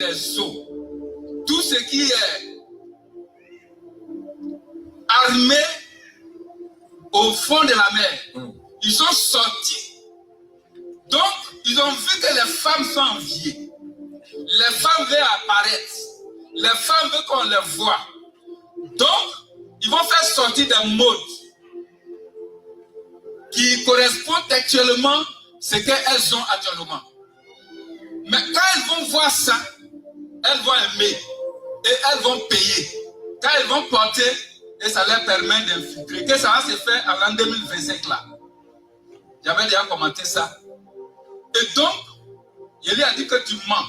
des eaux. Tout ce qui est armé au fond de la mer, ils sont sortis. Donc, ils ont vu que les femmes sont enviées. Les femmes veulent apparaître. Les femmes veulent qu'on les voit. Donc, ils vont faire sortir des modes qui correspondent actuellement à ce qu'elles ont actuellement. Mais quand elles vont voir ça, elles vont aimer et elles vont payer. Quand elles vont porter, et ça leur permet d'infiltrer. Que ça va se faire en l'an 2025 là. J'avais déjà commenté ça. Et donc, il lui a dit que tu mens.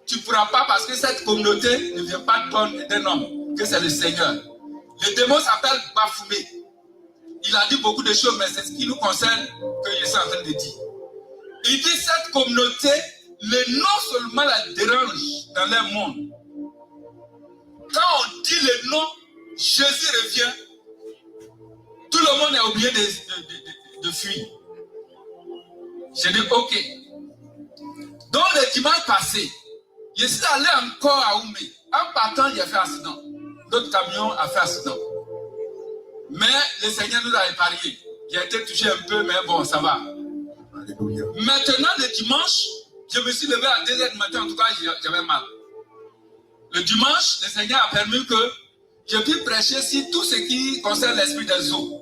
Tu ne pourras pas parce que cette communauté ne vient pas d'un homme, que c'est le Seigneur. Le démon s'appelle Baphomet. Il a dit beaucoup de choses, mais c'est ce qui nous concerne que je suis en train de dire. Il dit cette communauté, le nom seulement la dérange dans leur monde. Quand on dit le nom, Jésus revient, tout le monde est obligé de fuir. J'ai dit ok. Donc le dimanche passé, je suis allé encore à Oumé. En partant, j'ai fait accident. Notre camion a fait accident. Mais le Seigneur nous a épargnés. J'ai été touché un peu, mais bon, ça va. Alléluia. Maintenant, le dimanche, je me suis levé à 2h du matin, en tout cas, j'avais mal. Le dimanche, le Seigneur a permis que je puisse prêcher sur tout ce qui concerne l'esprit des eaux.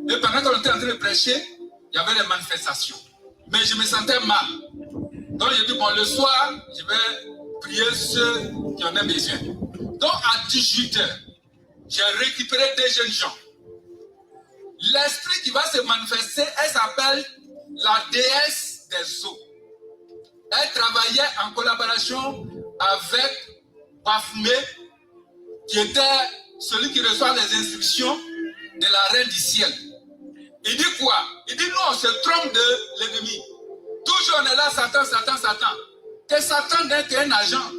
Et pendant qu'on était en train de prêcher, il y avait des manifestations. Mais je me sentais mal. Donc, j'ai dit, bon, le soir, je vais prier ceux qui en ont besoin. Donc, à 18h, j'ai récupéré des jeunes gens. L'esprit qui va se manifester, elle s'appelle la déesse des eaux. Elle travaillait en collaboration avec Baphomet, qui était celui qui reçoit les instructions de la reine du ciel. Il dit quoi? Il dit, nous, on se trompe de l'ennemi. Toujours on est là, Satan, Satan, Satan. Que Satan n'est qu'un agent.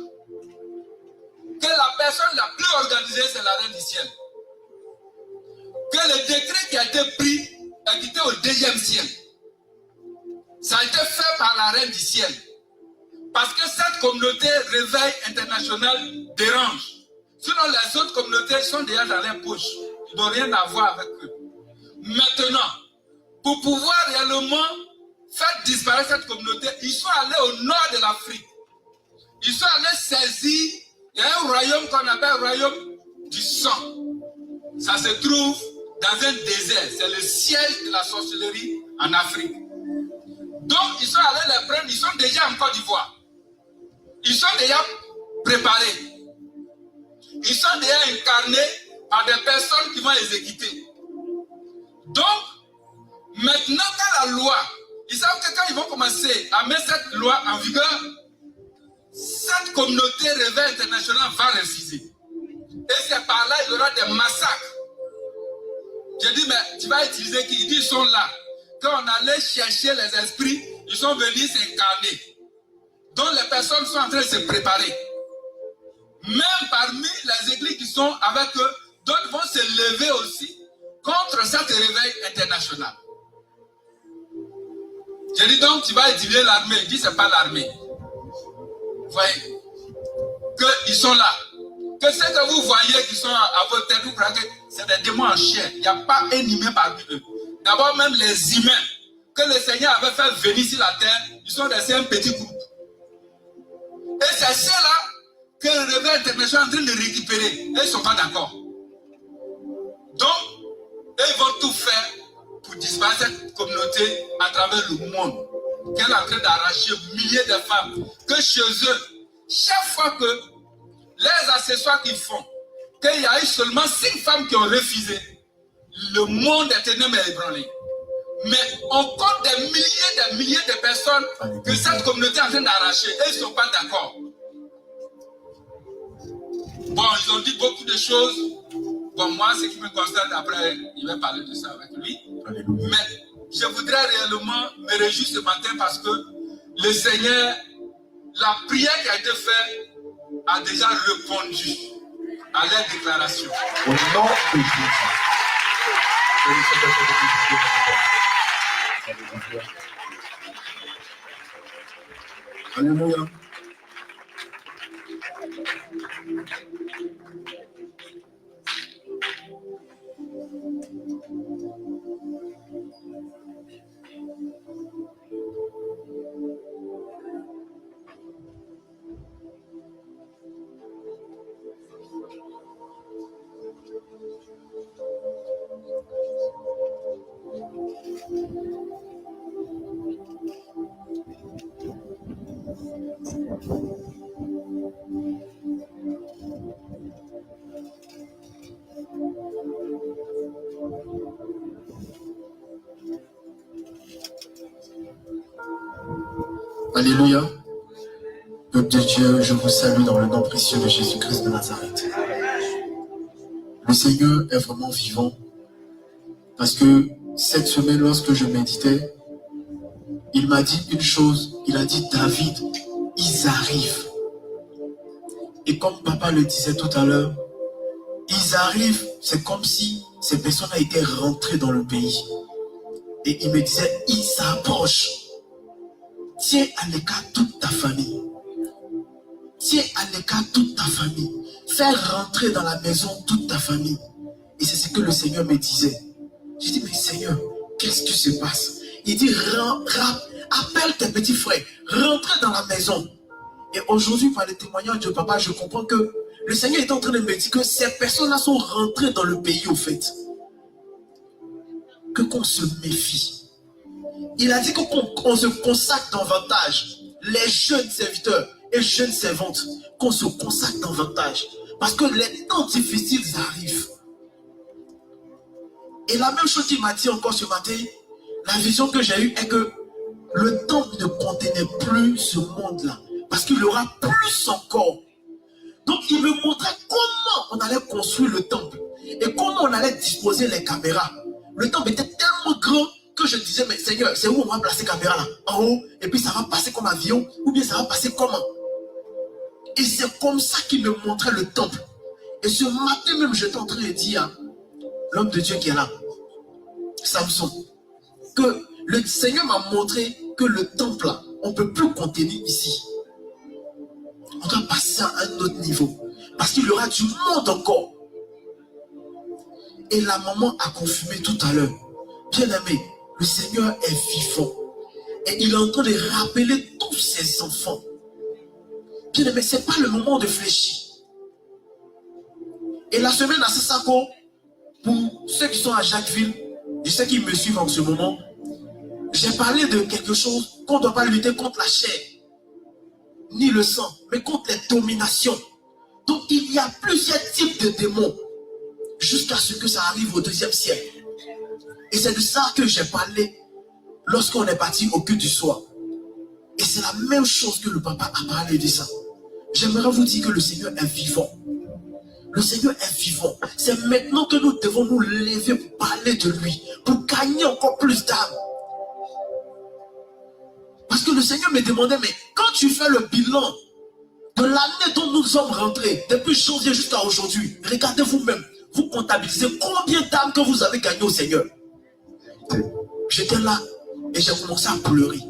Que la personne la plus organisée, c'est la reine du ciel. Que le décret qui a été pris est quitté au 2e ciel. Ça a été fait par la reine du ciel. Parce que cette communauté réveil international dérange. Sinon, les autres communautés sont déjà dans les poches. Ils n'ont rien à voir avec eux. Maintenant, pour pouvoir réellement faire disparaître cette communauté, ils sont allés au nord de l'Afrique. Ils sont allés saisir, il y a un royaume qu'on appelle le royaume du sang. Ça se trouve dans un désert. C'est le siège de la sorcellerie en Afrique. Donc, ils sont allés les prendre, ils sont déjà en Côte d'Ivoire. Ils sont déjà préparés. Ils sont déjà incarnés par des personnes qui vont exécuter. Donc, maintenant, quand la loi, ils savent que quand ils vont commencer à mettre cette loi en vigueur, cette communauté réveil international va refuser. Et c'est par là qu'il y aura des massacres. J'ai dit, mais tu vas utiliser qui? Il dit, ils sont là. Quand on allait chercher les esprits, ils sont venus s'incarner. Donc les personnes sont en train de se préparer. Même parmi les églises qui sont avec eux, d'autres vont se lever aussi contre cet réveil international. J'ai dit donc, tu vas utiliser l'armée. Il dit, ce n'est pas l'armée. Vous voyez qu'ils sont là. Que ce que vous voyez qui sont à votre tête, vous croyez que c'est des démons en chair. Il n'y a pas un humain parmi eux. D'abord, même les humains que le Seigneur avait fait venir sur la terre, ils sont restés un petit groupe. Et c'est ceux-là que le réveil international est en train de récupérer. Et ils ne sont pas d'accord. Donc, ils vont tout faire pour disparaître cette communauté à travers le monde. Qu'elle est en train d'arracher milliers de femmes. Que chez eux, chaque fois que les accessoires qu'ils font, qu'il y a eu seulement 5 femmes qui ont refusé, le monde est énormément ébranlé. Mais on compte des milliers de personnes que cette communauté est en train d'arracher et ils ne sont pas d'accord. Bon, ils ont dit beaucoup de choses. Bon, moi, ce qui me concerne, après, il va parler de ça avec lui. Mais je voudrais réellement me réjouir ce matin parce que le Seigneur, la prière qui a été faite, a déjà répondu à leur déclaration. Au nom de Jésus. Alléluia. Alléluia. Peuple de Dieu, je vous salue dans le nom précieux de Jésus-Christ de Nazareth. Le Seigneur est vraiment vivant parce que cette semaine, lorsque je méditais, il m'a dit une chose. Il a dit, David, ils arrivent. Et comme papa le disait tout à l'heure, ils arrivent, c'est comme si ces personnes étaient rentrées dans le pays. Et il me disait, ils s'approchent. Tiens à l'écart toute ta famille. Tiens à l'écart toute ta famille. Fais rentrer dans la maison toute ta famille. Et c'est ce que le Seigneur me disait. J'ai dit, mais Seigneur, qu'est-ce qui se passe? Il dit, appelle tes petits frères, rentrez dans la maison. Et aujourd'hui, par les témoignages de papa, je comprends que le Seigneur est en train de me dire que ces personnes-là sont rentrées dans le pays, au fait. Que qu'on se méfie. Il a dit qu'on se consacre davantage. Les jeunes serviteurs et jeunes servantes, qu'on se consacre davantage. Parce que les temps difficiles arrivent. Et la même chose qu'il m'a dit encore ce matin, la vision que j'ai eue est que le temple ne contenait plus ce monde-là. Parce qu'il y aura plus encore. Donc il me montrait comment on allait construire le temple. Et comment on allait disposer les caméras. Le temple était tellement grand que je disais, mais Seigneur, c'est où on va placer les caméras là? En haut, et puis ça va passer comme avion, ou bien ça va passer comment? Et c'est comme ça qu'il me montrait le temple. Et ce matin même, j'étais en train de dire à l'homme de Dieu qui est là, Samson, que le Seigneur m'a montré que le temple là, on ne peut plus contenir ici. On doit passer à un autre niveau. Parce qu'il y aura du monde encore. Et la maman a confirmé tout à l'heure. Bien aimé, le Seigneur est vivant. Et il est en train de rappeler tous ses enfants. Bien aimé, ce n'est pas le moment de fléchir. Et la semaine à Sissako, pour ceux qui sont à Jacquesville, et ceux qui me suivent en ce moment, j'ai parlé de quelque chose qu'on ne doit pas lutter contre la chair, ni le sang, mais contre les dominations. Donc il y a plusieurs types de démons, jusqu'à ce que ça arrive au 2e siècle. Et c'est de ça que j'ai parlé lorsqu'on est parti au culte du soir. Et c'est la même chose que le papa a parlé de ça. J'aimerais vous dire que le Seigneur est vivant. Le Seigneur est vivant. C'est maintenant que nous devons nous lever pour parler de lui, pour gagner encore plus d'âmes. Parce que le Seigneur me demandait, mais quand tu fais le bilan de l'année dont nous sommes rentrés, depuis janvier jusqu'à aujourd'hui, regardez vous-même, vous comptabilisez combien d'âmes que vous avez gagnées au Seigneur. J'étais là et j'ai commencé à pleurer.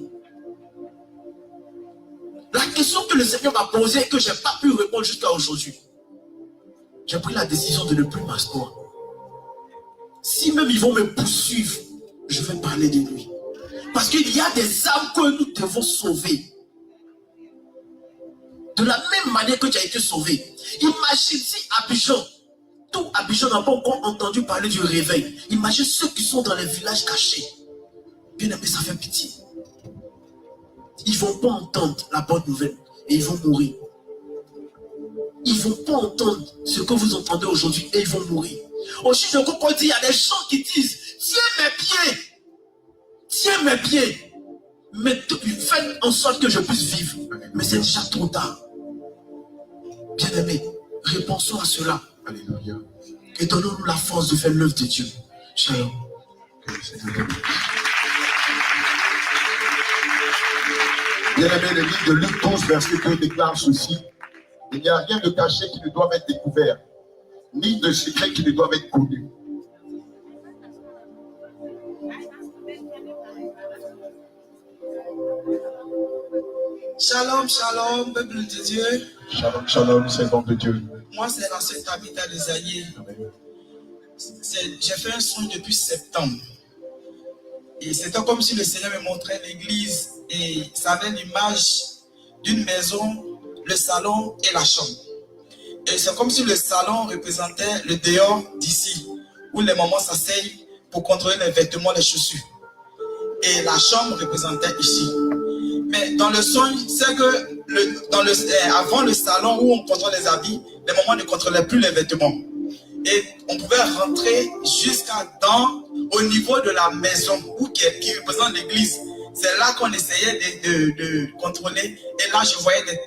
La question que le Seigneur m'a posée et que je n'ai pas pu répondre jusqu'à aujourd'hui, j'ai pris la décision de ne plus m'asseoir. Si même ils vont me poursuivre, je vais parler de lui. Parce qu'il y a des âmes que nous devons sauver. De la même manière que tu as été sauvé. Imagine si Abidjan, tout Abidjan n'a pas encore entendu parler du réveil. Imagine ceux qui sont dans les villages cachés. Bien aimé, ça fait pitié. Ils ne vont pas entendre la bonne nouvelle et ils vont mourir. Ils ne vont pas entendre ce que vous entendez aujourd'hui et ils vont mourir. Aussi, je comprends dire, il y a des gens qui disent, tiens mes pieds, tiens mes pieds, mais faites en sorte que je puisse vivre. Mais c'est déjà trop tard. Bien aimé, repensons à cela. Alléluia. Et donnons-nous la force de faire l'œuvre de Dieu. Shalom. Bien aimé, le livre de Luc 12, verset 2 déclare ceci. Il n'y a rien de caché qui ne doit être découvert, ni de secret qui ne doit être connu. Shalom, shalom, peuple de Dieu. Shalom, shalom, servant de Dieu. Moi, c'est l'ancien habitat des Aïeux. J'ai fait un songe depuis septembre. Et c'était comme si le Seigneur me montrait l'église et ça avait l'image d'une maison, le salon et la chambre. Et c'est comme si le salon représentait le dehors d'ici, où les mamans s'asseyent pour contrôler les vêtements, les chaussures. Et la chambre représentait ici. Mais dans le songe, c'est que avant le salon où on contrôle les habits, les mamans ne contrôlaient plus les vêtements. Et on pouvait rentrer au niveau de la maison qui représente l'église. C'est là qu'on essayait de contrôler. Et là, je voyais des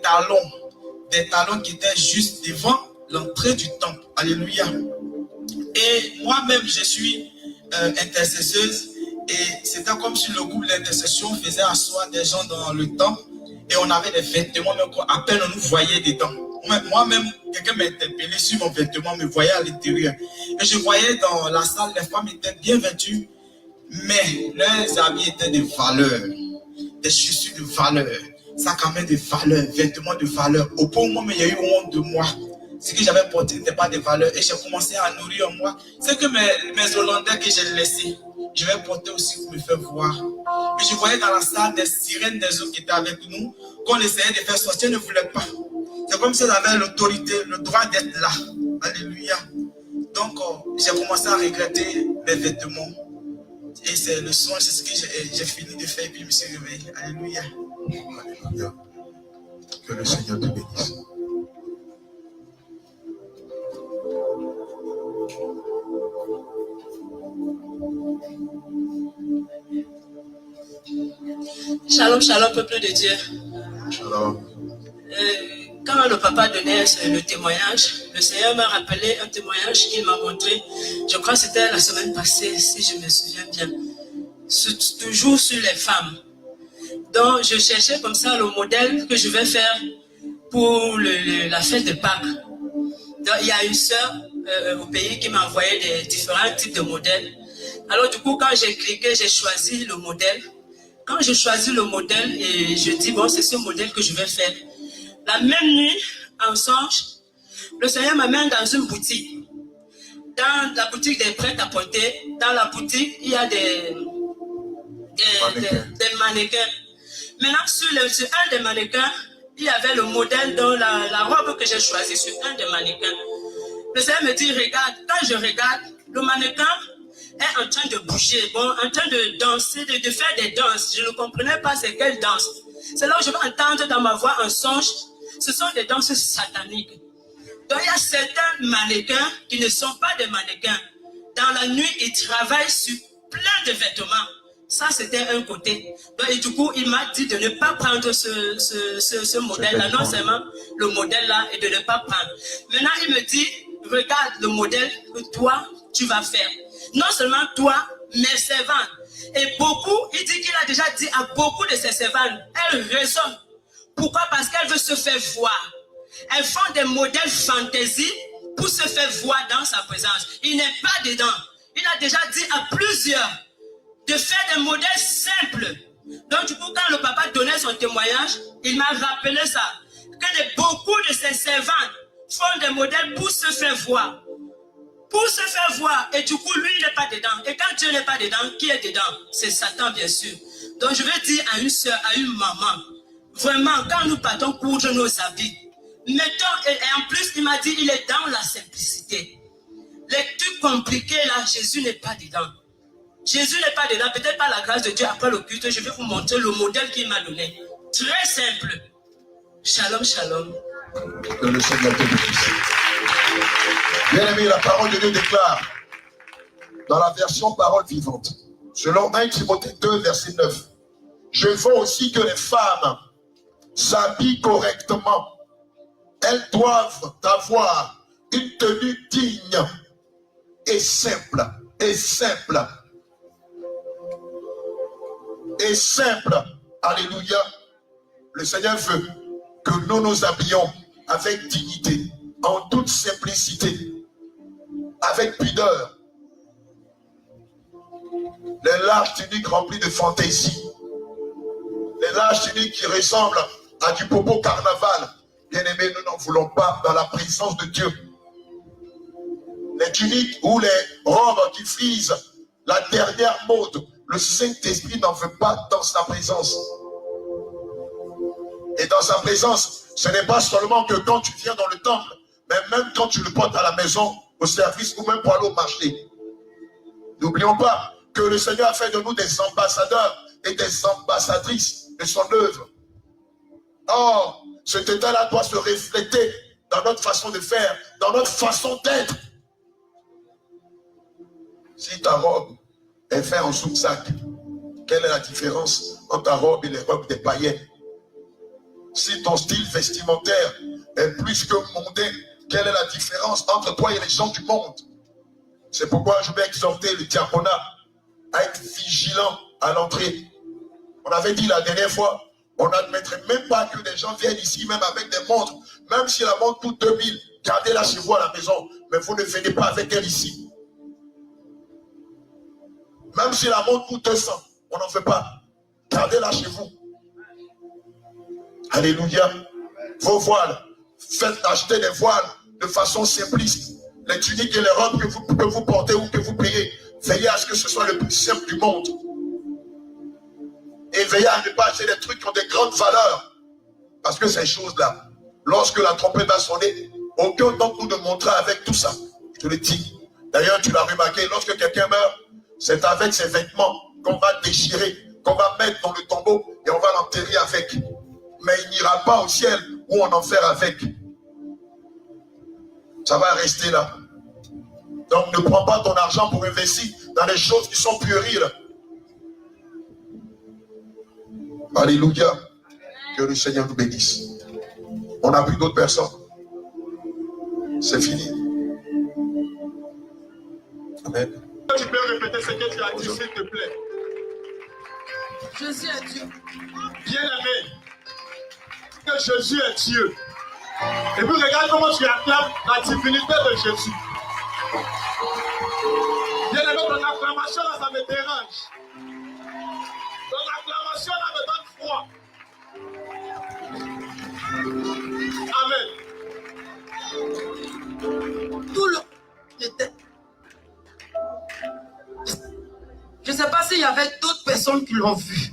talons qui étaient juste devant l'entrée du temple. Alléluia. Et moi-même, je suis intercesseuse. Et c'était comme si le groupe d'intercession faisait asseoir des gens dans le temple. Et on avait des vêtements, mais à peine on nous voyait dedans. Moi-même, quelqu'un m'a interpellé sur mon vêtement, me voyait à l'intérieur. Et je voyais dans la salle, les femmes étaient bien vêtues, mais leurs habits étaient de valeur. Des chaussures de valeur, sac à main de valeur, vêtements de valeur. Au point où il y a eu honte de moi. Ce que j'avais porté n'était pas de valeur. Et j'ai commencé à nourrir en moi. C'est que mes Hollandais que j'ai laissés, je vais porter aussi pour me faire voir. Et je voyais dans la salle des sirènes des autres qui étaient avec nous, qu'on essayait de faire sortir, ne voulaient pas. C'est comme si elles avaient l'autorité, le droit d'être là. Alléluia. Donc, j'ai commencé à regretter mes vêtements. Et c'est le son, c'est ce que j'ai fini de faire et puis je me suis réveillé. Alléluia. Alléluia. Que le Seigneur te bénisse. Shalom, shalom, peuple de Dieu. Shalom. Quand le papa donnait le témoignage, le Seigneur m'a rappelé un témoignage qu'il m'a montré. Je crois que c'était la semaine passée, si je me souviens bien. Toujours sur les femmes. Donc, je cherchais comme ça le modèle que je vais faire pour la fête de Pâques. Donc, il y a une sœur au pays qui m'a envoyé des différents types de modèles. Alors, du coup, quand j'ai cliqué, j'ai choisi le modèle. Quand j'ai choisi le modèle et je dis, bon, c'est ce modèle que je vais faire. La même nuit, en songe, le Seigneur m'amène dans une boutique. Dans la boutique des prêt-à-porter, dans la boutique, il y a des mannequins. Maintenant, sur un des mannequins, il y avait le modèle dans la robe que j'ai choisie sur un des mannequins. Le Seigneur me dit, regarde, quand je regarde, le mannequin est en train de bouger, bon, en train de danser, de faire des danses. Je ne comprenais pas c'est quelle danse. C'est là où je vais entendre dans ma voix un songe. Ce sont des danses sataniques. Donc il y a certains mannequins qui ne sont pas des mannequins. Dans la nuit, ils travaillent sur plein de vêtements. Ça, c'était un côté. Donc, et du coup, il m'a dit de ne pas prendre ce modèle-là, non seulement le modèle-là, et de ne pas prendre. Maintenant, il me dit, regarde le modèle que toi, tu vas faire. Non seulement toi, mes servantes. Et beaucoup, il dit qu'il a déjà dit à beaucoup de ses servantes, elles raisonnent. Pourquoi? Parce qu'elles veulent se faire voir. Elles font des modèles fantaisie pour se faire voir dans sa présence. Il n'est pas dedans. Il a déjà dit à plusieurs de faire des modèles simples. Donc du coup, quand le papa donnait son témoignage, il m'a rappelé ça. Que beaucoup de ses servantes font des modèles pour se faire voir. Pour se faire voir. Et du coup, lui, il n'est pas dedans. Et quand Dieu n'est pas dedans, qui est dedans? C'est Satan, bien sûr. Donc je vais dire à une soeur, à une maman, vraiment, quand nous partons coudre nos habits, mettons, et en plus, il m'a dit, il est dans la simplicité. Les trucs compliqués, là, Jésus n'est pas dedans. Jésus n'est pas dedans. Peut-être par la grâce de Dieu, après le culte, je vais vous montrer le modèle qu'il m'a donné. Très simple. Shalom, shalom. Que le Seigneur te bénisse. Bien-aimé, la parole de Dieu déclare, dans la version parole vivante, selon 1 Timothée 2, verset 9, je veux aussi que les femmes s'habillent correctement. Elles doivent avoir une tenue digne et simple. Et simple. Et simple. Alléluia. Le Seigneur veut que nous nous habillions avec dignité, en toute simplicité, avec pudeur. Les larges tuniques remplies de fantaisie, les larges tuniques qui ressemblent à du popo carnaval. Bien-aimés, nous n'en voulons pas dans la présence de Dieu. Les tuniques ou les robes qui frisent la dernière mode, le Saint-Esprit n'en veut pas dans sa présence. Et dans sa présence, ce n'est pas seulement que quand tu viens dans le temple, mais même quand tu le portes à la maison, au service ou même pour aller au marché. N'oublions pas que le Seigneur a fait de nous des ambassadeurs et des ambassadrices de son œuvre. Or, Cet état-là doit se refléter dans notre façon de faire, dans notre façon d'être. Si ta robe est faite en sous-sac, quelle est la différence entre ta robe et les robes des païens? Si ton style vestimentaire est plus que mondain, quelle est la différence entre toi et les gens du monde? C'est pourquoi je vais exhorter le diaconat à être vigilant à l'entrée. On avait dit la dernière fois, on n'admettrait même pas que des gens viennent ici, même avec des montres. Même si la montre coûte 2000, gardez-la chez vous à la maison. Mais vous ne venez pas avec elle ici. Même si la montre coûte 200, on n'en fait pas. Gardez-la chez vous. Alléluia. Vos voiles, faites acheter des voiles de façon simpliste. Les tuniques et les robes que vous portez ou que vous payez, veillez à ce que ce soit le plus simple du monde. Et veillez à ne pas acheter des trucs qui ont des grandes valeurs. Parce que ces choses-là, lorsque la trompette va sonner, aucun d'entre nous ne montera avec tout ça. Je te le dis. D'ailleurs, tu l'as remarqué, lorsque quelqu'un meurt, c'est avec ses vêtements qu'on va déchirer, qu'on va mettre dans le tombeau et on va l'enterrer avec. Mais il n'ira pas au ciel ou en enfer avec. Ça va rester là. Donc ne prends pas ton argent pour investir dans des choses qui sont puériles. Alléluia. Que le Seigneur nous bénisse. On n'a plus d'autres personnes. C'est fini. Amen. Tu peux répéter ce que tu as dit, s'il te plaît. Jésus est Dieu. Bien-aimé, que Jésus est Dieu. Et puis regarde comment tu acclames la divinité de Jésus. Bien-aimé, ton acclamation là, ça me dérange. Ton acclamation là me donne froid. Amen. Tout le était. Je ne sais pas s'il y avait d'autres personnes qui l'ont vu.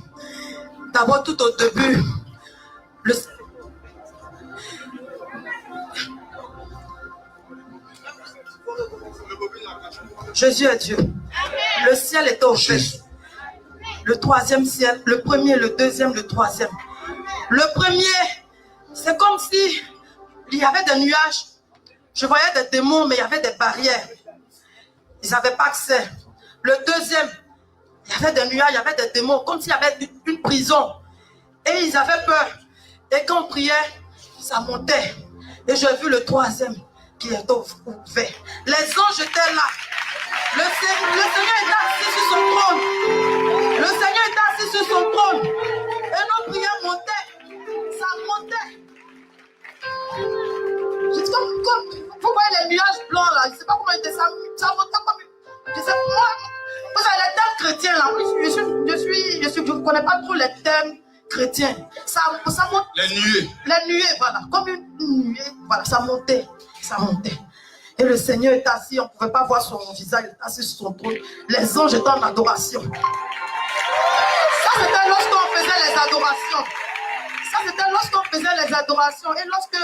D'abord, tout au début, Jésus est Dieu. Le ciel était ouvert. Le troisième ciel, le premier, le deuxième, le troisième. Le premier, c'est comme si il y avait des nuages. Je voyais des démons, mais il y avait des barrières. Ils n'avaient pas accès. Le deuxième, il y avait des nuages, il y avait des démons, comme s'il y avait une prison. Et ils avaient peur. Et quand on priait, ça montait. Et j'ai vu le troisième qui est ouvert. Les anges étaient là. Le Seigneur était assis sur son trône. Le Seigneur était assis sur son trône. Et nos prières montaient. Ça montait. Comme vous voyez les nuages blancs là. Je ne sais pas comment ils étaient. Ça montait comme... Je sais pas. Moi, vous avez les thèmes chrétiens là. Je ne connais pas trop les thèmes chrétiens. Ça monte. Les nuées. Les nuées, voilà. Comme une nuée. Voilà, ça montait. Ça montait. Et le Seigneur est assis, on ne pouvait pas voir son visage, il est assis sur son trône. Les anges étaient en adoration. Ça, c'était lorsqu'on faisait les adorations. Ça, c'était lorsqu'on faisait les adorations. Et lorsque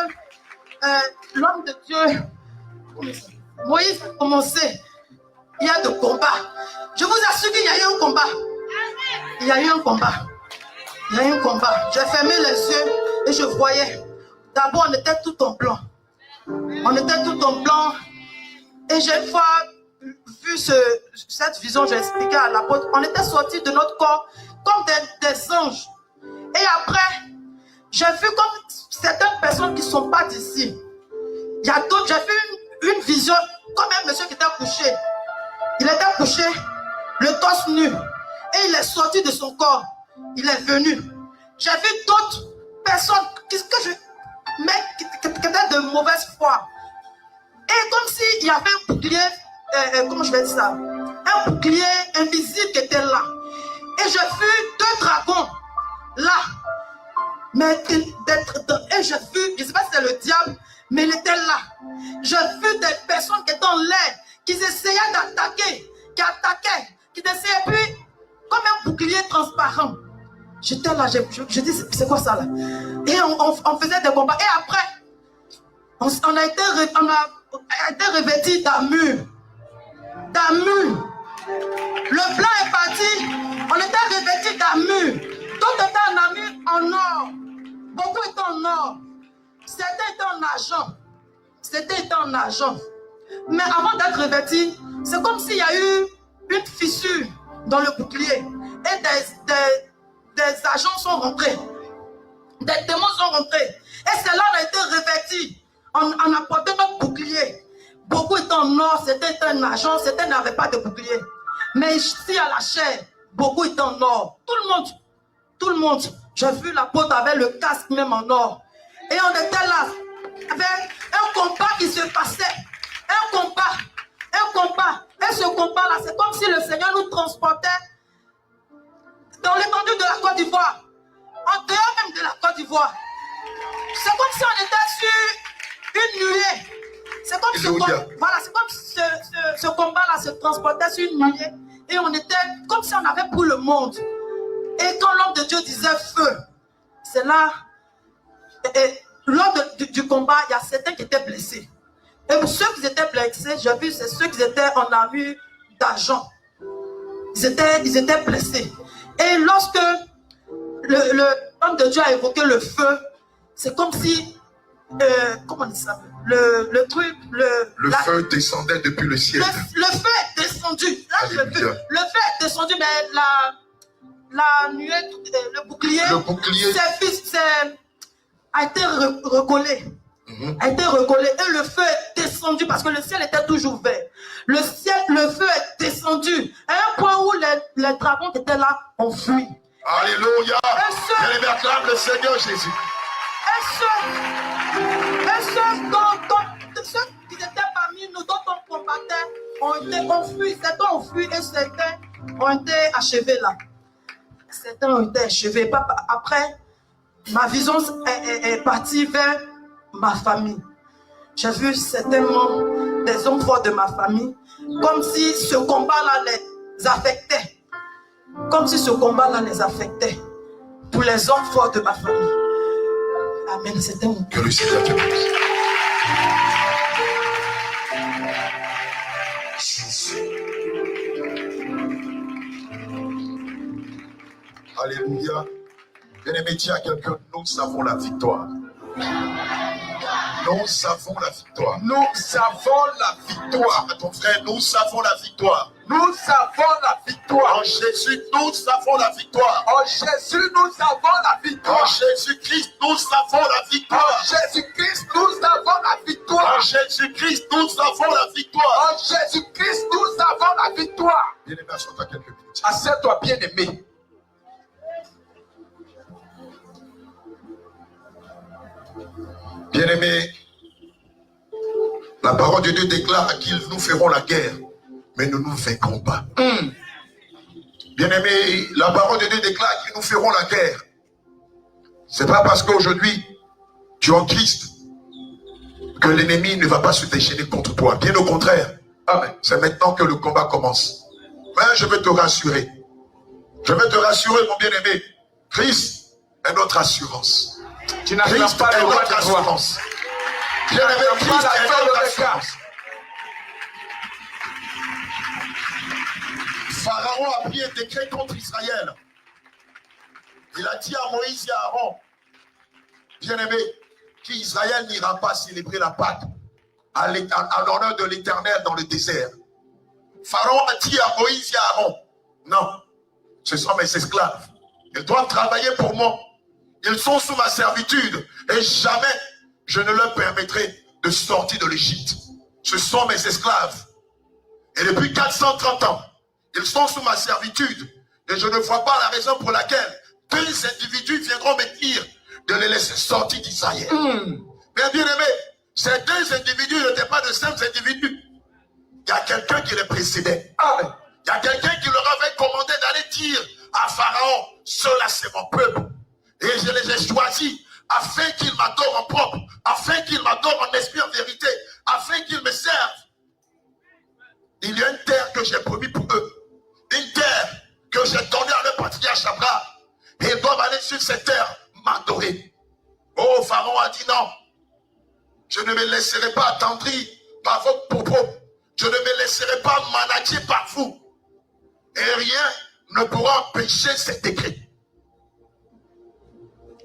l'homme de Dieu, Moïse, a commencé, il y a de combats. Je vous assure qu'il y a eu un combat. Il y a eu un combat. Il y a eu un combat. J'ai fermé les yeux et je voyais. D'abord, on était tout en blanc. On était tout en blanc. Et j'ai une fois vu cette vision, j'ai expliqué à l'apôtre. On était sortis de notre corps comme des anges. Et après, j'ai vu comme certaines personnes qui ne sont pas d'ici. Il y a d'autres, j'ai vu une vision comme un monsieur qui était couché. Il était couché, le torse nu. Et il est sorti de son corps. Il est venu. J'ai vu d'autres personnes qui étaient de mauvaise foi. Et comme s'il y avait un bouclier, comment je vais dire ça? Un bouclier invisible qui était là. Et j'ai vu deux dragons là. Mais et j'ai vu, je ne sais pas si c'est le diable, mais il était là. J'ai vu des personnes qui étaient en l'air, qui essayaient d'attaquer, qui attaquaient, qui essayaient, puis comme un bouclier transparent. J'étais là, je dis, c'est quoi ça là? Et on faisait des combats. Et après, on a été revêtis d'armure. D'armure. Le blanc est parti. On était revêtis d'armure. Tout était en armure en or. Beaucoup étaient en or. C'était un agent. C'était un agent. Mais avant d'être revêti, c'est comme s'il y a eu une fissure dans le bouclier. Et des agents sont rentrés. Des démons sont rentrés. Et c'est là qu'on a été revêtis. On a porté notre bouclier. Beaucoup étaient en or, c'était un agent, c'était n'avait pas de bouclier. Mais ici à la chair, beaucoup étaient en or. Tout le monde. J'ai vu l'apôtre avec le casque même en or. Et on était là, avec un combat qui se passait. Un combat. Et ce combat-là, c'est comme si le Seigneur nous transportait dans l'étendue de la Côte d'Ivoire. En dehors même de la Côte d'Ivoire. C'est comme si on était sur une nuée. C'est comme si ce combat-là se transportait sur une nuée. Et on était comme si on avait pris le monde. Et quand l'homme de Dieu disait feu, c'est là. Et lors du combat, il y a certains qui étaient blessés. Et ceux qui étaient blessés, j'ai vu, c'est ceux qui étaient en armure d'argent. Ils étaient blessés. Et lorsque l'homme de Dieu a évoqué le feu, c'est comme si, comment on dit ça? Le truc, le feu descendait depuis le ciel. Le feu est descendu. Là, le feu est descendu, mais la nuée, le bouclier a été recollé. A été recollé et le feu est descendu parce que le ciel était toujours vert. Le feu est descendu à un point où les dragons qui étaient là ont fui. Alléluia. Et acclame le Seigneur Jésus. Et ceux qui étaient parmi nous, dont on combattait, ont fui. Certains ont fui et certains ont été achevés là. Certains ont été achevés. Après, ma vision est partie vers ma famille. J'ai vu certains membres, des hommes forts de ma famille, comme si ce combat-là les affectait. Comme si ce combat-là les affectait. Pour les hommes forts de ma famille. Amen. C'était mon que le Seigneur te bénisse. Alléluia. Bien-aimé, dis à quelqu'un, nous savons la victoire. Nous savons la victoire. Nous savons la victoire. À ton frère, nous savons la victoire. Nous savons la victoire. En Jésus, nous savons la victoire. En Jésus, nous avons la victoire. En Jésus-Christ, nous savons la victoire. En Jésus-Christ, nous avons la victoire. En Jésus-Christ, nous avons la victoire. En Jésus-Christ, nous avons la victoire. Bien-aimé, assieds-toi quelques minutes. Assieds-toi, bien-aimé. Bien-aimés, la parole de Dieu déclare qu'ils nous feront la guerre, mais nous ne nous vaincrons pas. Bien-aimés, la parole de Dieu déclare qu'ils nous feront la guerre. C'est pas parce qu'aujourd'hui tu es en Christ que l'ennemi ne va pas se déchaîner contre toi. Bien au contraire. Amen. C'est maintenant que le combat commence. Mais je veux te rassurer. Je veux te rassurer, mon bien-aimé. Christ est notre assurance. Tu n'as pas le droit de assurance. Bien-aimé, Christ est notre assurance. Pharaon a pris un décret contre Israël. Il a dit à Moïse et à Aaron, bien-aimé, qu'Israël n'ira pas célébrer la Pâque à l'honneur de l'Éternel dans le désert. Pharaon a dit à Moïse et à Aaron, non, ce sont mes esclaves. Ils doivent travailler pour moi. Ils sont sous ma servitude et jamais je ne leur permettrai de sortir de l'Égypte. Ce sont mes esclaves. Et depuis 430 ans, ils sont sous ma servitude. Et je ne vois pas la raison pour laquelle deux individus viendront me dire de les laisser sortir d'Israël. Mais bien aimé, ces deux individus n'étaient pas de simples individus. Il y a quelqu'un qui les précédait. Il y a quelqu'un qui leur avait commandé d'aller dire à Pharaon, cela c'est mon peuple. Et je les ai choisis afin qu'ils m'adorent en propre, afin qu'ils m'adorent en esprit, en vérité, afin qu'ils me servent. Il y a une terre que j'ai promis pour eux. Une terre que j'ai donnée à leur patriarche Abraham. Et ils doivent aller sur cette terre m'adorer. Oh, Pharaon a dit non. Je ne me laisserai pas attendrir par vos propos. Je ne me laisserai pas manager par vous. Et rien ne pourra empêcher cet décret.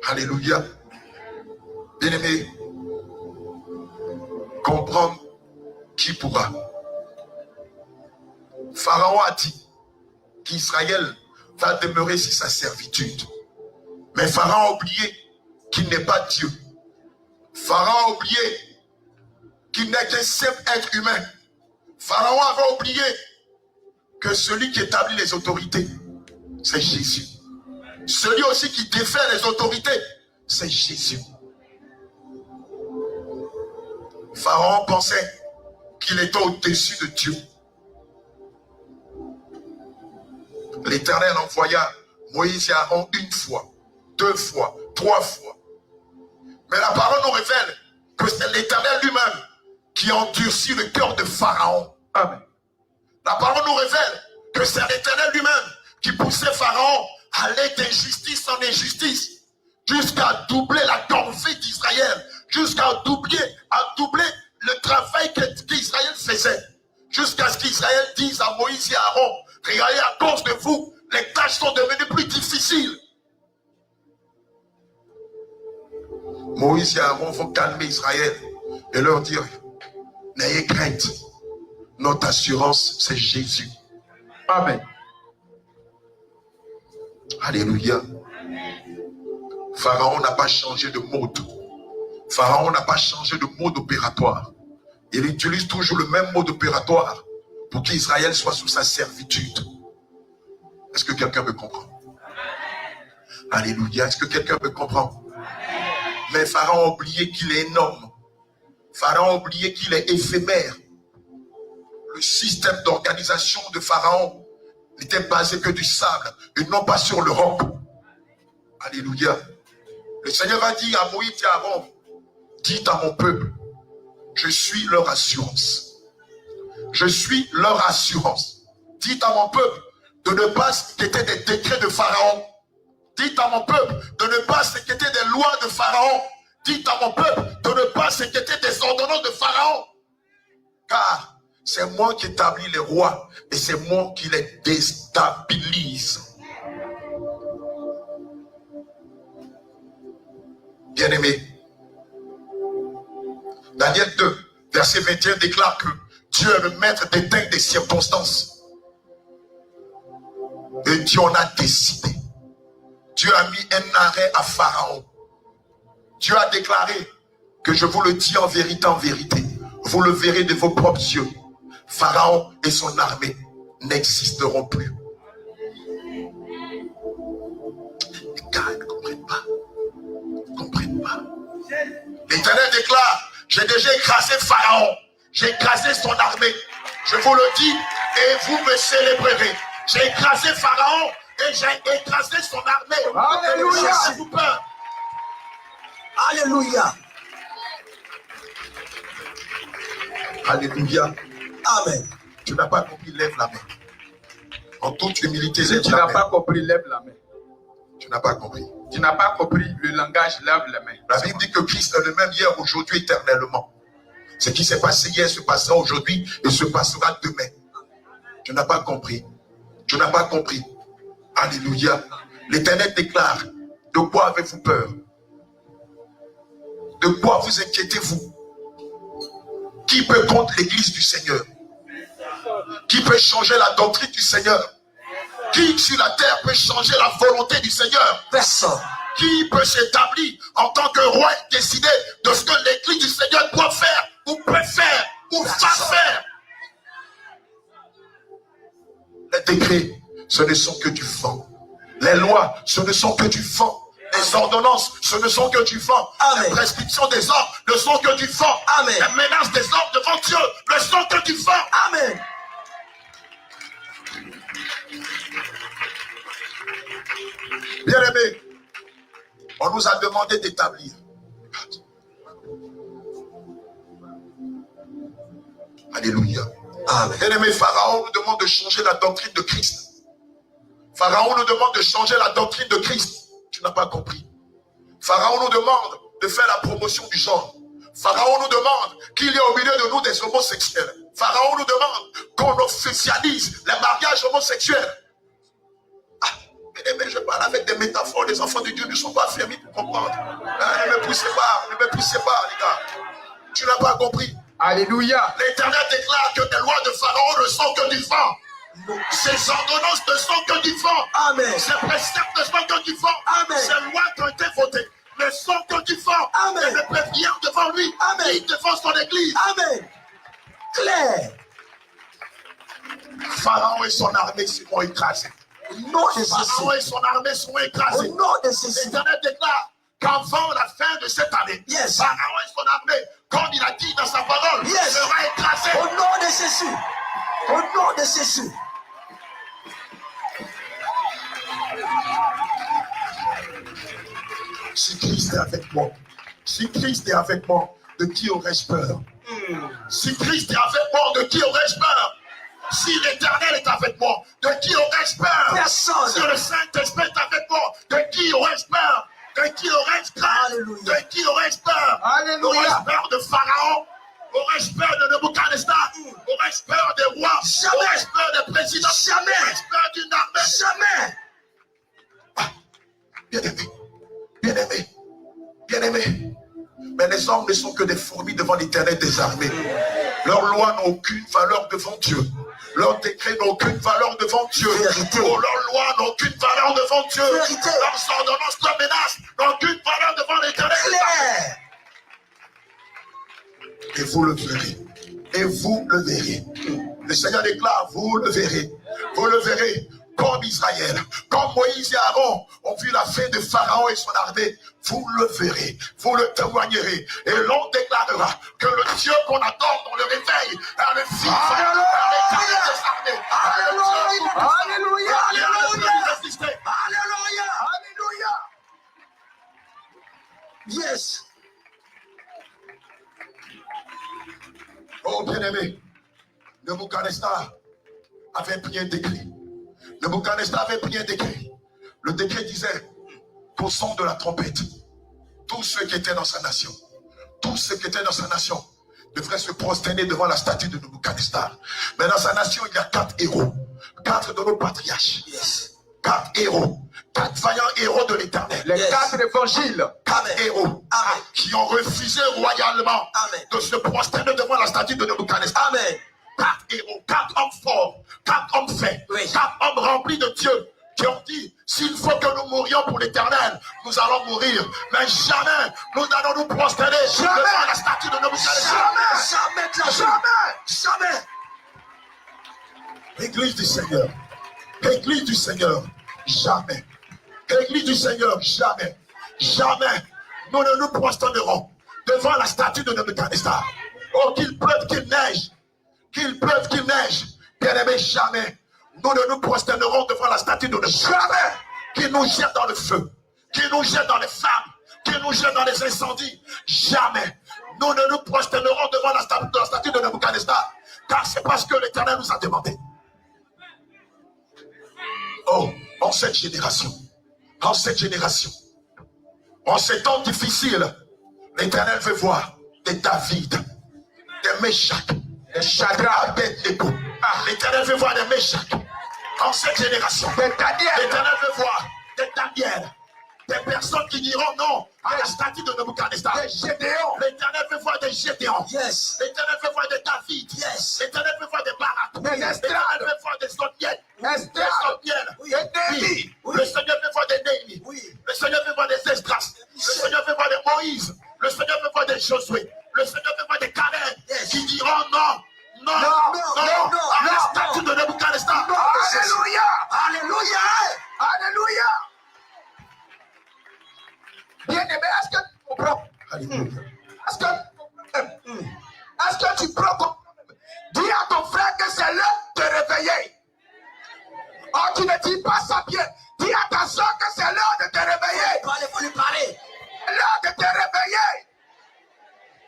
Alléluia. Bien-aimé, comprendre qui pourra. Pharaon a dit qu'Israël va demeurer sur sa servitude. Mais Pharaon a oublié qu'il n'est pas Dieu. Pharaon a oublié qu'il n'est qu'un simple être humain. Pharaon avait oublié que celui qui établit les autorités, c'est Jésus. Celui aussi qui défait les autorités, c'est Jésus. Pharaon pensait qu'il était au-dessus de Dieu. L'Éternel envoya Moïse et Aaron une fois, 2 fois, 3 fois. Mais la parole nous révèle que c'est l'Éternel lui-même qui endurcit le cœur de Pharaon. Amen. La parole nous révèle que c'est l'Éternel lui-même qui poussait Pharaon à aller d'injustice en injustice jusqu'à doubler la corvée d'Israël, jusqu'à doubler le travail qu'Israël faisait, jusqu'à ce qu'Israël dise à Moïse et à Aaron, regardez, à cause de vous, les tâches sont devenues plus difficiles. Moïse et Aaron vont calmer Israël et leur dire, n'ayez crainte, notre assurance c'est Jésus. Amen. Alléluia. Pharaon n'a pas changé de mode. Pharaon n'a pas changé de mode opératoire. Il utilise toujours le même mode opératoire pour qu'Israël soit sous sa servitude. Est-ce que quelqu'un me comprend? Alléluia. Est-ce que quelqu'un me comprend? Mais Pharaon a oublié qu'il est énorme. Pharaon a oublié qu'il est éphémère. Le système d'organisation de Pharaon n'était basé que du sable et non pas sur le roc. Alléluia. Le Seigneur a dit à Moïse et à Aaron, dites à mon peuple, je suis leur assurance. Je suis leur assurance. Dites à mon peuple de ne pas s'inquiéter des décrets de Pharaon. Dites à mon peuple de ne pas s'inquiéter des lois de Pharaon. Dites à mon peuple de ne pas s'inquiéter des ordonnances de Pharaon. Car c'est moi qui établis les rois et c'est moi qui les déstabilise. Bien-aimé, Daniel 2, verset 21 déclare que Dieu est le maître des temps et des circonstances. Et Dieu en a décidé. Dieu a mis un arrêt à Pharaon. Dieu a déclaré que je vous le dis en vérité, vous le verrez de vos propres yeux. Pharaon et son armée n'existeront plus. Les gars ne comprennent pas. Ils ne comprennent pas. L'Éternel déclare, j'ai déjà écrasé Pharaon. J'ai écrasé son armée. Je vous le dis et vous me célébrerez. J'ai écrasé Pharaon et j'ai écrasé son armée. Alléluia. S'il vous plaît. Alléluia. Alléluia. Amen. Tu n'as pas compris, lève la main. En toute humilité, Si lève tu la n'as main. pas compris, lève la main. Tu n'as pas compris. Tu n'as pas compris le langage, lève la main. La Bible dit que Christ est le même hier, aujourd'hui, éternellement. Ce qui s'est passé hier se passera aujourd'hui et se passera demain. Tu n'as pas compris. Tu n'as pas compris. Alléluia. L'Éternel déclare, de quoi avez-vous peur? De quoi vous inquiétez-vous? Qui peut contre l'église du Seigneur? Qui peut changer la doctrine du Seigneur? Qui sur la terre peut changer la volonté du Seigneur? Personne. Qui peut s'établir en tant que roi et décider de ce que l'église du Seigneur doit faire, ou peut faire, ou va faire? Les décrets, ce ne sont que du vent. Les lois, ce ne sont que du vent. Les ordonnances, ce ne sont que du vent. Amen. Les prescriptions des hommes ne sont que du vent. Amen. Les menaces des hommes devant Dieu ne sont que du vent. Amen. Bien-aimés, on nous a demandé d'établir. Alléluia. Amen. Bien-aimés, Pharaon nous demande de changer la doctrine de Christ. Pharaon nous demande de changer la doctrine de Christ. Tu n'as pas compris. Pharaon nous demande de faire la promotion du genre. Pharaon nous demande qu'il y ait au milieu de nous des homosexuels. Pharaon nous demande qu'on officialise les mariages homosexuels. Ah, mais je parle avec des métaphores. Les enfants de Dieu ne sont pas fermés pour comprendre. Ah, ne me poussez pas, les gars. Tu n'as pas compris. Alléluia. L'Éternel déclare que les lois de Pharaon ne sont que du vent. Ces ordonnances ne sont que du vent. Amen. Ces préceptes ne sont que du vent. Amen. Ces lois qui ont été votées ne sont que du vent. Amen. Et ne peuvent rien devant lui. Amen. Il devant son église. Amen. Claire. Pharaon et son armée seront écrasés. Au nom de Pharaon et Jésus. son armée seront écrasés. Au nom de Jésus. L'Éternel déclare qu'avant la fin de cette année, Yes. Pharaon et son armée, comme il a dit dans sa parole, Yes. sera écrasé. Au nom de Jésus. Au nom de Jésus. Si Christ est avec moi, si Christ est avec moi, de qui aurais-je peur? Si Christ est avec moi, de qui aurais-je peur? Si l'Éternel est avec moi, de qui aurais-je peur? Personne. Si le Saint-Esprit est avec moi, de qui aurais-je peur? De qui aurais-je peur? Alléluia. De qui aurais-je peur? Alléluia. Aurais-je peur de Pharaon? Aurais-je peur de Nebuchadnezzar? Aurais-je peur des rois? Jamais. Aurais-je peur des présidents? Jamais. Aurais-je peur d'une armée? Jamais. Bien-aimé, bien-aimé, bien-aimé. Mais les hommes ne sont que des fourmis devant l'Éternel des armées. Leurs lois n'ont aucune valeur devant Dieu. Leurs décrets n'ont aucune valeur devant Dieu. Vérité. Oh, leurs lois n'ont aucune valeur devant Dieu. Vérité. Leurs ordonnances, leurs menaces n'ont aucune valeur devant l'Éternel des armées. Claire. Et vous le verrez. Et vous le verrez. Le Seigneur déclare, vous le verrez. Vous le verrez. Comme Israël, comme Moïse et Aaron ont vu la fin de Pharaon et son armée, vous le verrez, vous le témoignerez. Et l'on déclarera que le Dieu qu'on adore dans le réveil est le Fils, est l'Éternel des armées. Alléluia. Alléluia. Alléluia. Résister. Alléluia. Alléluia. Yes. Oh bien-aimé, Nebuchadnezzar avait pris un décret. Nebuchadnezzar avait pris un décret. Le décret disait qu'au son de la trompette, tous ceux qui étaient dans sa nation, devraient se prosterner devant la statue de Nebuchadnezzar. Mais dans sa nation, il y a 4 héros, 4 de nos patriarches. Yes. 4 héros, 4 vaillants héros de l'Éternel. Les Yes. 4 évangiles, 4 héros Amen. qui ont refusé royalement Amen. de se prosterner devant la statue de Nebuchadnezzar. Amen. 4 héros, 4 hommes forts, 4 hommes faits, Oui. 4 hommes remplis de Dieu qui ont dit, s'il faut que nous mourions pour l'Éternel, nous allons mourir. Mais jamais nous n'allons nous prosterner devant la statue de Nebuchadnezzar. Jamais. Jamais. Jamais. Jamais. Église du Seigneur, Église du Seigneur, jamais. Église du Seigneur, jamais. Jamais nous ne nous prosternerons devant la statue de Nebuchadnezzar. Oh, qu'il pleuve, qu'il neige. Qu'il pleuve, qu'il neige. Bien-aimé, jamais. Nous ne nous prosternerons devant la statue de Nebuchadnezzar. Jamais. Qu'il nous jette dans le feu. Qu'il nous jette dans les flammes. Qu'il nous jette dans les incendies. Jamais. Nous ne nous prosternerons devant la statue de Nebuchadnezzar. Car c'est parce que l'Éternel nous a demandé. Oh, en cette génération, en ces temps difficiles, l'Éternel veut voir des David, des Méchach, des Shadrach, Abednego. L'Éternel veut voir des Méchach. En cette génération, l'Éternel veut voir des Daniel, des personnes qui diront non à la statue de Nebuchadnezzar. Des Gédéons. L'Éternel veut voir des Gédéons. Yes. L'Éternel veut voir des David. Yes. L'Éternel veut voir des Barak. L'Éternel veut voir des Otniel. Des Otniel. Oui. Oui. Oui. Le Seigneur veut voir des Néhémie. Oui. Le Seigneur veut voir des Esdras. Le Seigneur veut voir des Moïse. Le Seigneur veut voir des Josué. Le Seigneur veut voir des Caleb. Yes. Qui diront non. Non, à la statue de Nebuchadnezzar. Alléluia. Alléluia. Alléluia. Bien-aimé, est-ce que tu comprends? Alléluia. Est-ce que tu prends? Dis à ton frère que c'est l'heure de réveiller. Oh, tu ne dis pas ça bien. Dis à ta soeur que c'est l'heure de te réveiller. Faut lui parler. C'est l'heure de te réveiller.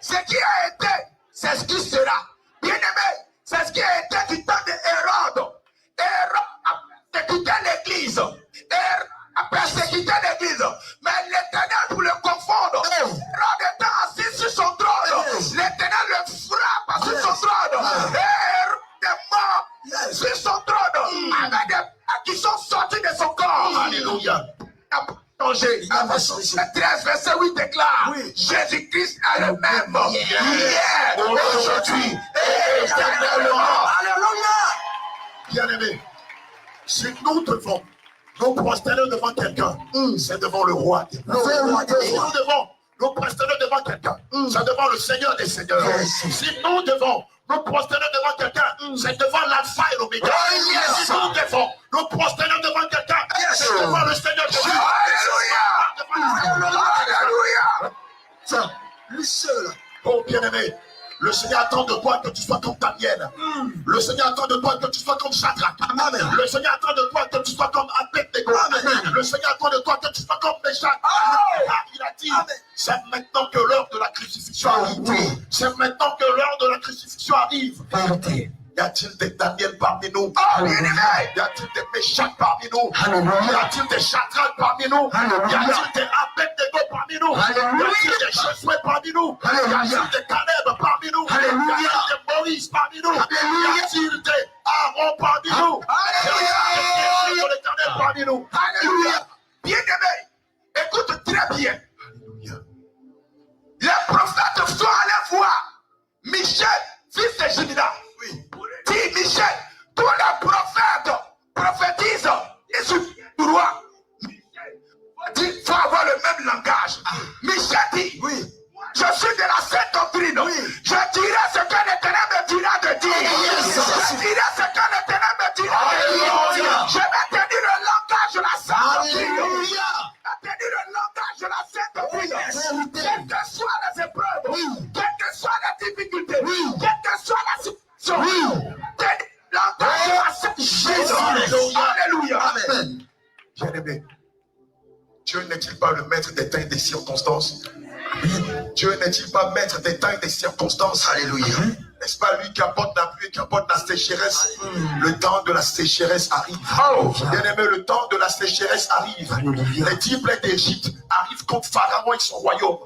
Ce qui a été, c'est ce qui sera. Bien-aimé, c'est ce qui a été du temps d'Hérode. Hérode a persécuté l'église. Hérode a persécuté l'église. Mais l'Éternel, pour le confondre, Hérode étant assis sur son trône, l'Éternel le frappe sur son trône. Hérode est mort sur son trône. Avec des plaies qui sont sortis de son corps. Alléluia. Changé. Le 13, verset 8 déclare, Jésus-Christ est le même. Hier, aujourd'hui aujourd'hui et éternellement. Alléluia. Bien-aimés, si nous devons nous prosterner devant quelqu'un, c'est devant le roi des rois. Si nous devons nous prosterner devant quelqu'un, c'est devant le Seigneur des Seigneurs. Si nous devons nous prosterner devant quelqu'un, c'est devant l'alpha et l'oméga. Si nous devons nous prosterner devant quelqu'un, c'est devant le Seigneur Jésus. Alléluia. Alléluia. Ça, lui seul. Oh bien-aimé, le Seigneur attend de toi que tu sois comme Daniel. Le Seigneur attend de toi que tu sois comme Shadrach. Le Seigneur attend de toi que tu sois comme Abednego. Le Seigneur attend de toi que tu sois comme Meshach. Il a dit, c'est maintenant que l'heure de la crucifixion arrive. C'est maintenant que l'heure de la crucifixion arrive. Y a-t-il des Daniel parmi nous? Y a-t-il des Meshach parmi nous? Y a-t-il des Shadrach parmi nous? Y a-t-il des Abednego parmi nous? Y a-t-il des Josué parmi nous? Y a-t-il des Caleb parmi nous? Y a-t-il des Moïse parmi nous? Y a-t-il des Aaron parmi nous? Y a-t-il des l'Éternel parmi nous? Alléluia. Bien-aimé, écoute très bien. Les prophètes sont allés voir Michel, fils de Jimina. Dis Michel, tous les prophètes prophétisent et suffisent du roi. Il faut avoir le même langage. Michel dit, je suis de la sainte doctrine. Je dirai ce que l'Éternel me dira de dire. Je dirai ce que l'Éternel me dira de dire. Je vais tenir le langage de la sainte doctrine. Je vais tenir le langage de la sainte doctrine. Quelles que soient les épreuves, quelles que soient les difficultés, quelle que soit la situation, tenir le langage de la sainte doctrine. Alléluia. Amen. Bien-aimé, Dieu n'est-il pas le maître des temps et des circonstances? Dieu n'est-il pas maître des temps et des circonstances? Alléluia. N'est-ce pas lui qui apporte la pluie, qui apporte la sécheresse? Le temps de la sécheresse arrive. Bien-aimé, le temps de la sécheresse arrive. Les 10 plaies d'Égypte arrivent contre Pharaon et son royaume.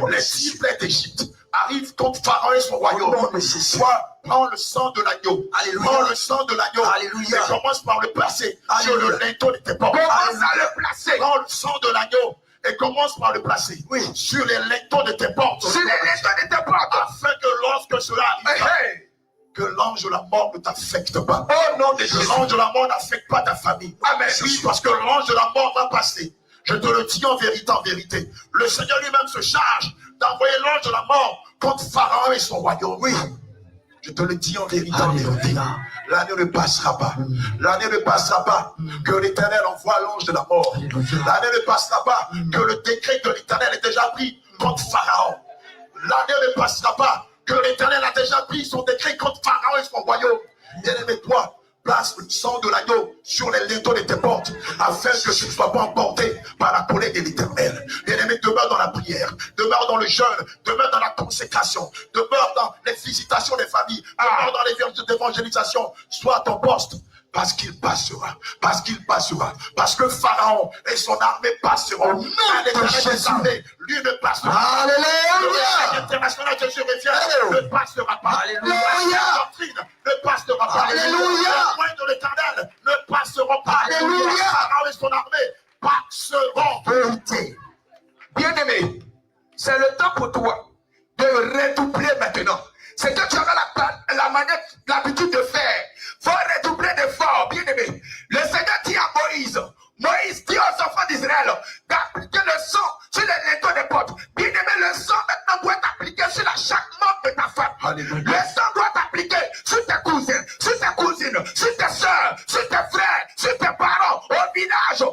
Les 10 plaies d'Égypte arrivent contre Pharaon et son royaume. Toi, prends le sang de l'agneau. Prends le sang de l'agneau. Et commence par le placer sur le linteau de tes portes. Commence à le placer. Prends le sang de l'agneau. Et commence par le placer sur les linteaux de tes portes. Sur les linteaux de tes portes. Afin que lorsque cela arrive, que l'ange de la mort ne t'affecte pas. Oh non, que l'ange de la mort n'affecte pas ta famille. Amen. Oui, parce que l'ange de la mort va passer. Je te le dis en vérité, en vérité. Le Seigneur lui-même se charge d'envoyer l'ange de la mort contre Pharaon et son royaume. Oui. Je te le dis en vérité, en vérité. L'année ne passera pas. L'année ne passera pas que l'Éternel envoie l'ange de la mort. L'année ne passera pas que le décret de l'Éternel est déjà pris contre Pharaon. L'année ne passera pas que l'Éternel a déjà pris son décret contre Pharaon et son royaume. Bien-aimé, toi, place le sang de l'agneau sur les linteaux de tes portes, afin que tu ne sois pas emporté par la colère de l'Éternel. Bien-aimé, demeure dans la prière, demeure dans le jeûne, demeure dans la consécration, demeure dans les visitations des familles, demeure dans les évangélisations. Sois à ton poste. Parce qu'il passera, parce qu'il passera, parce que Pharaon et son armée passeront. Non, l'Éternel des armées, lui ne passera pas. Alléluia. L'international Jésus revient, ne passera pas. Alléluia. La doctrine ne passera pas. Alléluia. Les moyens de l'Éternel ne passeront pas. Alléluia. Pharaon et son armée passeront. Bien-aimé, c'est le temps pour toi de redoubler maintenant. C'est que tu auras la manière, l'habitude de faire. Faut redoubler d'efforts, bien-aimé. Le Seigneur dit à Moïse, Moïse dit aux enfants d'Israël d'appliquer le sang sur les linteaux des portes. Bien-aimé, le sang maintenant doit être appliqué sur chaque membre de ta femme. Alléluia. Le sang doit être appliqué sur tes cousins, sur tes cousines, sur tes soeurs, sur tes frères, sur tes parents, au village.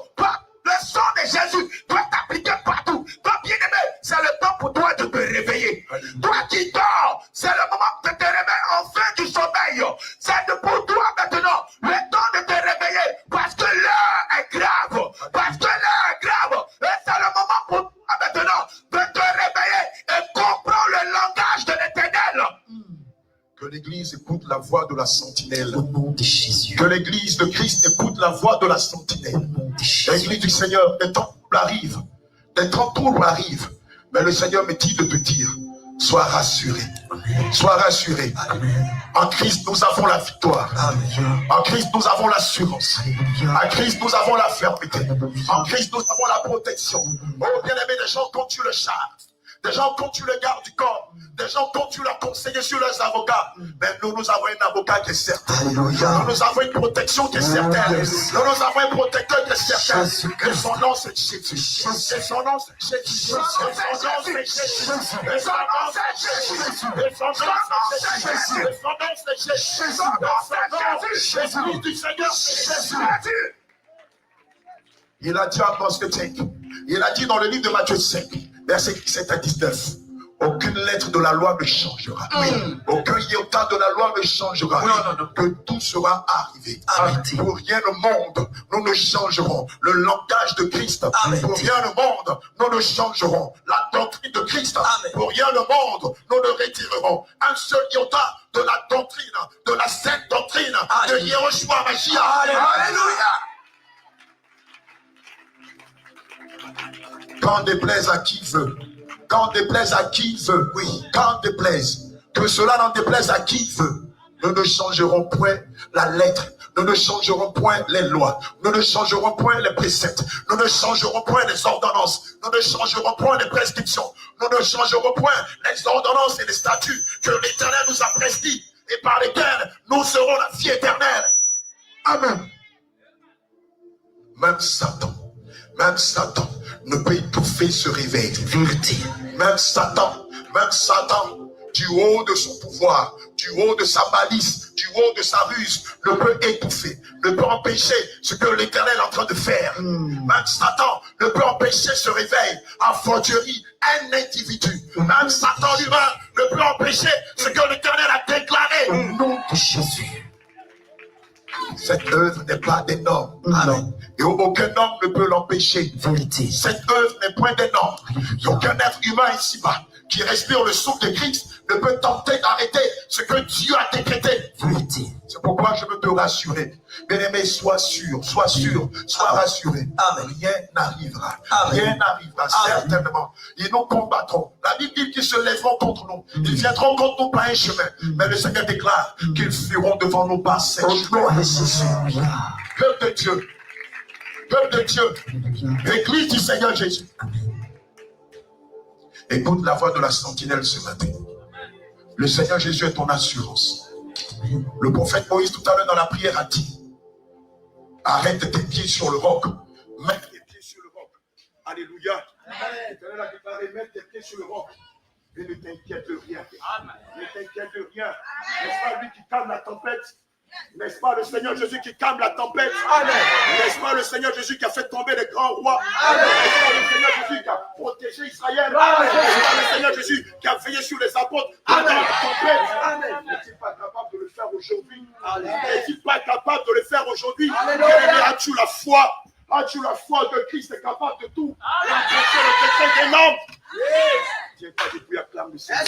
Le sang de Jésus doit être appliqué partout. Toi, bien-aimé, c'est le temps pour toi de te réveiller. Alléluia. Toi qui dors, c'est le moment de te réveiller enfin du sommeil. C'est pour toi maintenant le temps de te réveiller parce que l'heure est grave. Parce que l'heure est grave. Et c'est le moment pour toi maintenant de te réveiller et comprendre le langage de l'Éternel. Que l'Église écoute la voix de la sentinelle. Au nom de Jésus. Que l'Église de Christ écoute la voix de la sentinelle. Au nom de Jésus. L'Église du Seigneur, des temps arrivent. Des temps arrivent. Mais le Seigneur me dit de te dire, sois rassuré. Amen. Sois rassuré. Amen. En Christ, nous avons la victoire. Amen. En Christ, nous avons l'assurance. En Christ, nous avons la fermeté. En Christ, nous avons la protection. Oh, bien-aimé des gens, quand tu le chars, Des gens qui ont tué le garde du corps. Des gens qui ont tué leurs conseillers sur leurs avocats. Mais nous avons un avocat qui est certain. Alléluia. Nous avons une protection qui est certaine. Nous avons un protecteur qui est certain. Et son nom c'est Jésus. Et son nom c'est Jésus. Et son nom c'est Jésus. Et son nom c'est Jésus. Et son nom c'est Jésus. Et son nom c'est Jésus. Et son nom c'est Jésus. L'Esprit du Seigneur c'est Jésus. Il a dit à Apostle 5. Il a dit dans le livre de Matthieu 5, verset 17 à 19. Aucune lettre de la loi ne changera. Aucun iota de la loi ne changera. Que tout sera arrivé. Pour rien au monde, nous ne changerons le langage de Christ. Pour rien au monde, nous ne changerons la doctrine de Christ. Pour rien au monde, nous ne retirerons un seul iota de la doctrine, de la sainte doctrine de Yehoshua Mashiach. Alléluia. Quand déplaise à qui veut. Quand déplaise à qui veut. Oui, quand déplaise. Que cela n'en déplaise à qui veut. Nous ne changerons point la lettre. Nous ne changerons point les lois. Nous ne changerons point les préceptes. Nous ne changerons point les ordonnances. Nous ne changerons point les prescriptions. Nous ne changerons point les ordonnances et les statuts que l'Éternel nous a prescrits et par lesquels nous serons la vie éternelle. Amen. Même Satan ne peut étouffer ce réveil. Vérité. Même Satan, du haut de son pouvoir, du haut de sa malice, du haut de sa ruse, ne peut étouffer, ne peut empêcher ce que l'Éternel est en train de faire. Même Satan ne peut empêcher ce réveil, à fortiori un individu. Même Satan lui-même ne peut empêcher ce que l'Éternel a déclaré. Au nom de Jésus. Cette œuvre n'est pas des normes. Amen. Et aucun homme ne peut l'empêcher. Vérité. Cette œuvre n'est point des normes. Aucun être humain ici-bas qui respire le souffle de Christ ne peut tenter d'arrêter ce que Dieu a décrété. Vérité. C'est pourquoi je veux te rassurer. Bien-aimé, sois sûr, sois rassuré. Amen. Rien n'arrivera. Rien n'arrivera, certainement. Et nous combattrons. La Bible dit qu'ils se lèveront contre nous. Ils viendront contre nous par un chemin. Mais le Seigneur déclare qu'ils fuiront devant nous par sept chemins. Peuple de Dieu. Peuple de Dieu. Église du Seigneur Jésus. Écoute la voix de la sentinelle ce matin. Le Seigneur Jésus est ton assurance. Le prophète Moïse tout à l'heure dans la prière a dit: arrête tes pieds sur le roc. Mets tes pieds sur le roc. Alléluia. L'Éternel a déclaré: mets tes pieds sur le roc. Et ne t'inquiète de rien. Ne t'inquiète de rien. N'est-ce pas lui qui calme la tempête? N'est-ce pas le Seigneur Jésus qui calme la tempête? N'est-ce pas le Seigneur Jésus qui a fait tomber les grands rois? N'est-ce pas le Seigneur Jésus qui a protégé Israël? N'est-ce pas le Seigneur Jésus qui a veillé sur les apôtres pendant la tempête? N'est-il pas capable de le faire aujourd'hui? N'est-il pas capable de le faire aujourd'hui? As-tu la foi? As-tu la foi que Christ est capable de tout? Et empêcher le décret des normes? Tiens pas debout, acclame le Seigneur.